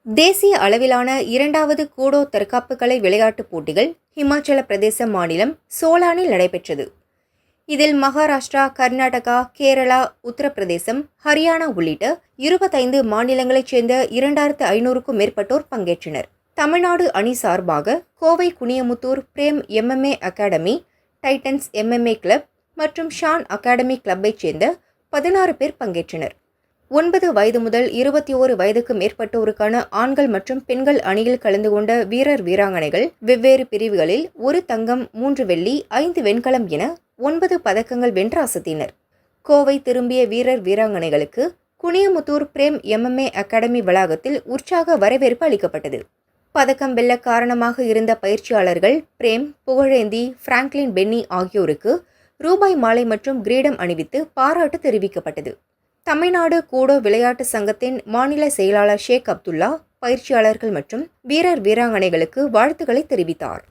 தேசிய அளவிலான இரண்டாவது கூடோ தற்காப்பு கலை விளையாட்டுப் போட்டிகள் ஹிமாச்சல பிரதேச மாநிலம் சோலானில் நடைபெற்றது. இதில் மகாராஷ்டிரா, கர்நாடகா, கேரளா, உத்தரப்பிரதேசம், ஹரியானா உள்ளிட்ட 25 மாநிலங்களைச் சேர்ந்த 2500க்கும் மேற்பட்டோர் பங்கேற்றனர். தமிழ்நாடு அணி சார்பாக Kovai Kuniyamuthur Prem MMA academy, titans MMA club மற்றும் ஷான் அகாடமி கிளப்பைச் சேர்ந்த 16 பேர் பங்கேற்றனர். 9 வயது முதல் 21 வயதுக்கு மேற்பட்டோருக்கான ஆண்கள் மற்றும் பெண்கள் அணியில் கலந்து கொண்ட வீரர் வீராங்கனைகள் வெவ்வேறு பிரிவுகளில் 1 தங்கம், 3 வெள்ளி, 5 வெண்கலம் என 9 பதக்கங்கள் வென்று அசத்தினர். கோவை திரும்பிய வீரர் வீராங்கனைகளுக்கு குனியமுத்தூர் பிரேம் MMA அகாடமி வளாகத்தில் உற்சாக வரவேற்பு அளிக்கப்பட்டது. பதக்கம் வெல்ல காரணமாக இருந்த பயிற்சியாளர்கள் பிரேம், புகழேந்தி, பிராங்க்லின் பென்னி ஆகியோருக்கு ரூபாய் மாலை மற்றும் கிரீடம் அணிவித்து பாராட்டு தெரிவிக்கப்பட்டது. தமிழ்நாடு கூடோ விளையாட்டு சங்கத்தின் மாநில செயலாளர் ஷேக் அப்துல்லா பயிற்சியாளர்கள் மற்றும் வீரர் வீராங்கனைகளுக்கு வாழ்த்துக்களை தெரிவித்தார்.